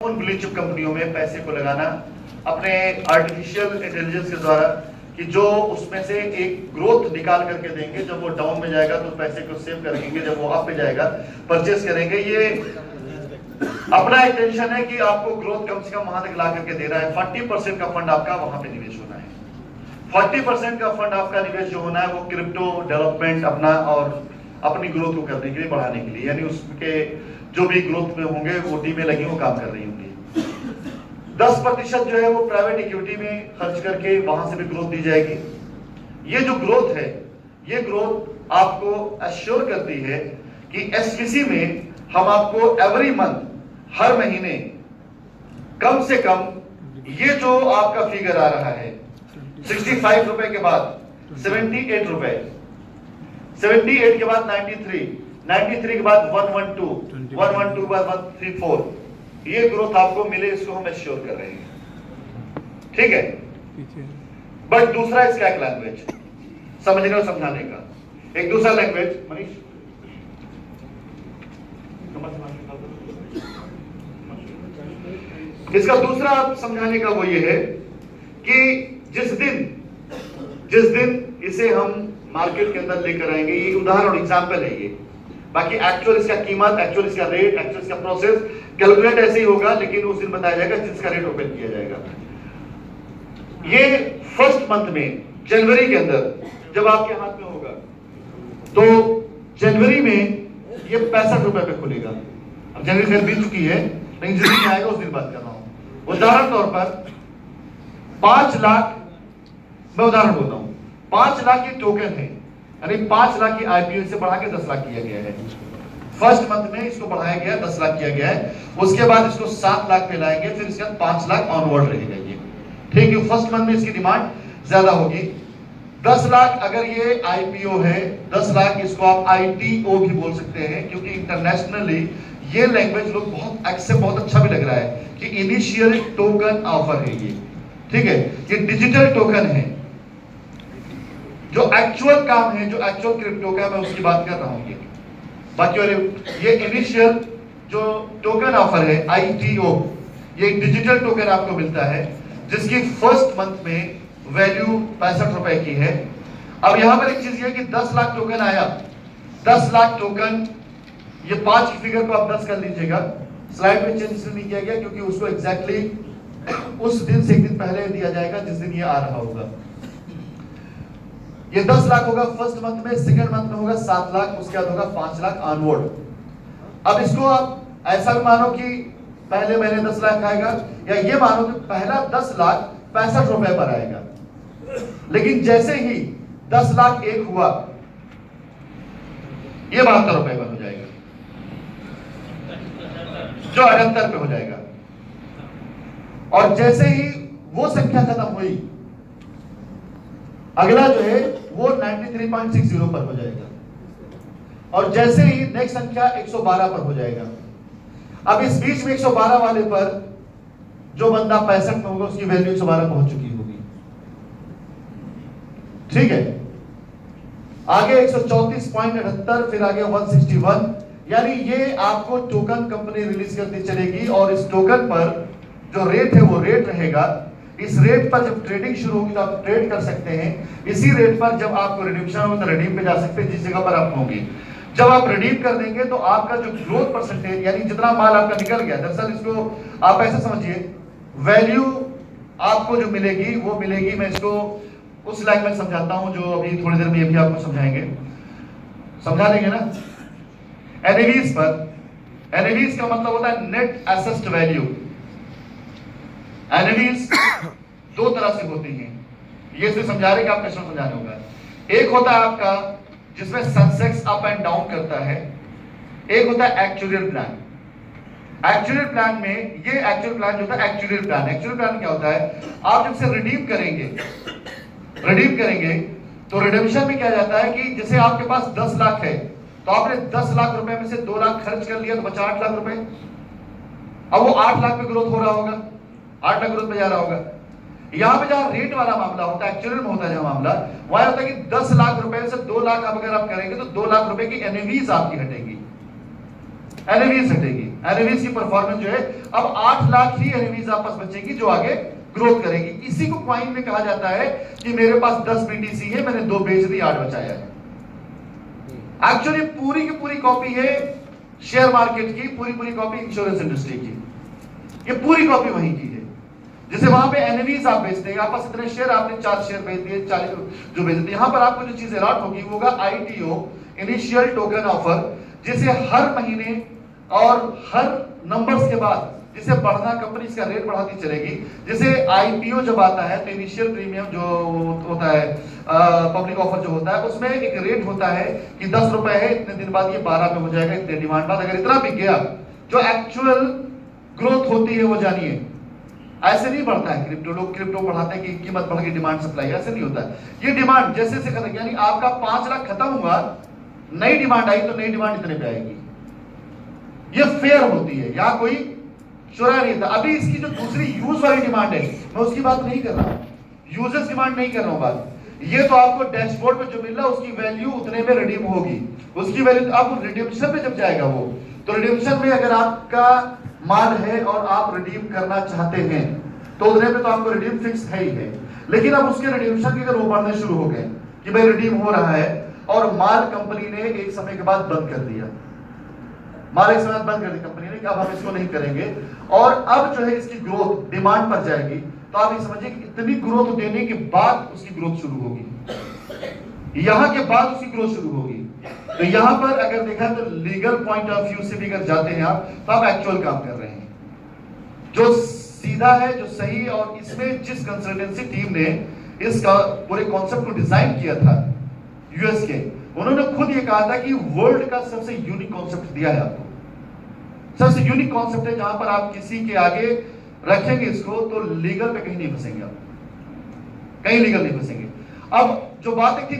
उन blue chip कंपनियों में पैसे को लगाना अपने आर्टिफिशियल इंटेलिजेंस के द्वारा कि जो उसमें से एक ग्रोथ निकाल करके देंगे, जब वो डाउन में जाएगा तो पैसे को सेव करेंगे, जब वो अप में जाएगा परचेस करेंगे। ये अपना इंटेंशन है कि आपको ग्रोथ कम से कम वहां तक ला करके देना है। 40% का फंड आपका वहां पे निवेश होना है। 40% का फंड आपका निवेश जो होना है वो क्रिप्टो डेवलपमेंट अपना और अपनी ग्रोथ को करने के लिए, बढ़ाने के लिए, यानी उसके जो भी ग्रोथ में होंगे वो टीमें लगी वो काम कर रही होंगी। 10% जो है वो प्राइवेट इक्विटी में खर्च करके वहां से भी ग्रोथ दी जाएगी। ये जो ग्रोथ है, ये ग्रोथ आपको एश्योर करती है कि एसवीसी में हम आपको एवरी मंथ, हर महीने कम से कम ये जो आपका फिगर आ रहा है 65 रुपए के बाद 78 रुपए, 78 के बाद 93, 93 के बाद 112, 112 के बाद 134, ये ग्रोथ आपको मिले, इसको हम एश्योर कर रहे हैं। ठीक है, बट दूसरा इसका एक लैंग्वेज समझने और समझाने का एक दूसरा लैंग्वेज। मनीष इसका दूसरा समझाने का वो ये है कि जिस दिन इसे हम मार्केट के अंदर लेकर आएंगे, ये उदाहरण एग्जांपल है ये, बाकी एक्चुअल इसका कीमत, एक्चुअल इसका रेट, एक्चुअल इसका प्रोसेस कैलकुलेट ऐसे ही होगा, लेकिन उस दिन बताया जाएगा जिसका रेट ओपन किया जाएगा। ये फर्स्ट मंथ में जनवरी के अंदर जब आपके हाथ में होगा तो जनवरी में ये 65 रुपए पे खुलेगा। अब जनवरी खैर बीत चुकी है, लेकिन जिस दिन आएगा उस दिन बात कर रहा हूं। उदाहरण तौर पर 5 लाख, मैं उदाहरण बोलता हूं, 5 लाख की टोकन है, यानी 5 लाख की आईपीओ से बढ़ा के 10 लाख किया गया है। फर्स्ट मंथ में इसको बढ़ाया गया, 10 लाख किया गया है, उसके बाद इसको 7 लाख पे लाएंगे, फिर इसके बाद 5 लाख ऑनवर्ड रहेगा ये। ठीक है, फर्स्ट मंथ में इसकी डिमांड ज्यादा होगी। 10 लाख अगर ये आईपीओ है, 10 लाख इसको आप आईटीओ भी बोल सकते हैं, क्योंकि इंटरनेशनली ये लैंग्वेज लोग बहुत एक्सेप्ट, बहुत अच्छा भी लग रहा है कि इनिशियल टोकन ऑफर है ये। ठीक है, ये डिजिटल टोकन है, जो एक्चुअल काम है, जो एक्चुअल क्रिप्टो का, मैं उसकी बात कर रहा हूं। ये बाकी वाले ये इनिशियल जो टोकन ऑफर है आईटीओ, ये डिजिटल टोकन आपको मिलता है जिसकी फर्स्ट मंथ में वैल्यू 65 रुपए की है। अब यहां पर एक चीज ये कि 10 लाख टोकन आया, 10 लाख टोकन, ये 5 की फिगर को आप 10 कर लीजिएगा। स्लाइड में चेंज इसलिए नहीं किया गया क्योंकि उसको एग्जैक्टली उस दिन से एक दिन पहले दिया जाएगा जिस दिन ये आ रहा होगा। ये 10 लाख होगा फर्स्ट मंथ में, सेकंड मंथ में होगा 7 लाख, उसके बाद होगा 5 लाख ऑनवर्ड। अब इसको आप ऐसा भी मानो कि पहले महीने 10 लाख आएगा, या ये मानो कि पहला 10 लाख 65 रुपए पर आएगा, लेकिन जैसे ही 10 लाख एक हुआ, ये 72 रुपए पर हो जाएगा, जो 78 पे हो जाएगा, और जैसे ही वो संख्या खत्म हुई, अगला जो है वो 93.60 पर हो जाएगा, और जैसे ही नेक्स्ट संख्या 112 पर हो जाएगा। अब इस बीच में 112 वाले पर जो बंदा 65 में होगा उसकी वैल्यू 112 पहुंच चुकी होगी। ठीक है, आगे 134.78, फिर आगे 161, यानी ये आपको टोकन कंपनी रिलीज करती चलेगी, और इस टोकन पर जो रेट है वो रेट रहेगा। इस रेट पर जब ट्रेडिंग शुरू होगी तो आप ट्रेड कर सकते हैं। इसी रेट पर जब आपको रिडीम्पशन हो तो रिडीम पे जा सकते हैं जिस जगह पर आप होंगे। जब आप रिडीम कर देंगे तो आपका जो ग्रोथ परसेंटेज, यानी जितना माल आपका निकल गया, दरअसल इसको आप ऐसे समझिए, वैल्यू आपको जो मिलेगी वो मिलेगी, मैं इसको उस लैंग्वेज में समझाता हूं जो अभी थोड़ी देर में ये भी आपको समझाएंगे, समझा देंगे ना। एनएवीज पर, एनएवीज का मतलब होता है नेट एसेट वैल्यू। एनएवीज 2 तरह से होती हैं, ये सिर्फ समझा रहे कि आप क्वेश्चन समझाने होगा। एक होता है आपका जिसमें सेंसेक्स अप एंड डाउन करता है, एक होता है एक्चुअल प्लान। एक्चुअल प्लान में ये एक्चुअल प्लान जो होता है एक्चुअल प्लान क्या होता है, आप जब से रिडीम करेंगे तो रिडेम्पशन में क्या जाता है कि जैसे आपके पास 10 लाख है, तो आपने 10 लाख रुपए में से 2 लाख खर्च कर लिया तो बचा 8 लाख रुपए। अब वो 8 लाख पे ग्रोथ हो रहा होगा, 8 लाख ग्रोथ पे जा रहा होगा। यहां पे जहां रेट वाला मामला होता है, एक्चुअल में होता है जहां मामला, वहां होता है कि 10 लाख रुपए से 2 लाख अब अगर आप करेंगे तो 2 लाख रुपए की एनएवीज आपकी हटेगी, एनएवीज हटेगी। एनएवीज की परफॉर्मेंस जो है, अब 8 लाख ही एनएवीज आपस बचेंगी जो आगे ग्रोथ करेगी। इसी को क्वाइन में कहा जाता है कि मेरे पास 10 बीटीसी है, मैंने 2 बेच दी, 8 बचाया है। एक्चुअली पूरी की पूरी कॉपी है शेयर मार्केट की, पूरी कॉपी इंश्योरेंस इंडस्ट्री की, ये पूरी कॉपी वहीं की है। जैसे वहां पे एनएवीज आप बेचते हैं, आपस इतने शेयर, आपने 4 शेयर बेच दिए, 40 जो बेच दिए, यहां पर आपको जो चीज अलॉट होगी वो होगा आईटीओ, इनिशियल टोकन ऑफर, जिसे हर महीने और हर नंबर्स के बाद जिसे बढ़ना, कंपनी इसका रेट बढ़ाती चलेगी। जैसे आईपीओ जब आता है तो इनिशियल प्रीमियम जो होता है, पब्लिक ऑफर जो होता है, उसमें एक रेट होता है कि 10 रुपए है, इतने दिन बाद ये 12 में हो जाएगा, इतने डिमांड बाद अगर इतना बिक गया, जो एक्चुअल ग्रोथ होती है वो जानिए, ऐसे नहीं बढ़ता है क्रिप्टो। लोग क्रिप्टो बढ़ाते हैं कि कीमत बढ़ गई, डिमांड सप्लाई, ऐसे नहीं होता है। ये डिमांड जैसे से खत्म, यानी आपका 5 लाख खत्म हुआ, नई डिमांड आई तो नई डिमांड इतने पे आएगी। ये फेयर होती है, यहां कोई चुरा नहीं था। अभी इसकी जो दूसरी यूज वाली डिमांड है, मैं उसकी बात नहीं कर रहा हूं, यूजर्स डिमांड नहीं कर रहा हूं बात। ये तो आपको डैशबोर्ड पे जो मिल रहा है उसकी वैल्यू उतने में रिडीम होगी, उसकी वैल्यू अब रिडीम्पशन पे जब जाएगा वो, तो रिडीम्पशन में अगर आपका माल है और आप रिडीम करना चाहते हैं तो उतने पे तो आपको रिडीम फिक्स है ही है। लेकिन अब उसके रिडीम्पशन की अगर वो बढ़ने शुरू हो गए कि भाई रिडीम हो रहा है, और माल कंपनी ने एक समय के बाद बंद कर दिया, माल एक समय बंद कर दी कंपनी ने कि अब हम इसको नहीं करेंगे, और अब जो है इसकी ग्रोथ डिमांड पर जाएगी, तो आप ये समझिए कि इतनी ग्रोथ देने के बाद उसकी ग्रोथ शुरू होगी, यहां के बाद उसकी ग्रोथ शुरू होगी। तो यहां पर अगर देखा तो लीगल पॉइंट ऑफ व्यू से भी अगर जाते हैं आप, तो आप एक्चुअल काम कर रहे हैं जो सीधा है, जो सही है। और इसमें जिस कंसल्टेंसी टीम ने इस पूरे कॉन्सेप्ट को डिजाइन किया था यूएस के, उन्होंने खुद ये कहा था कि वर्ल्ड का सबसे यूनिक कॉन्सेप्ट दिया है आपको, सबसे यूनिक कॉन्सेप्ट है, जहां पर आप किसी के आगे रखेंगे इसको तो लीगल पे कहीं नहीं फंसेंगे, आप कहीं लीगल नहीं फंसेंगे। अब जो बात है कि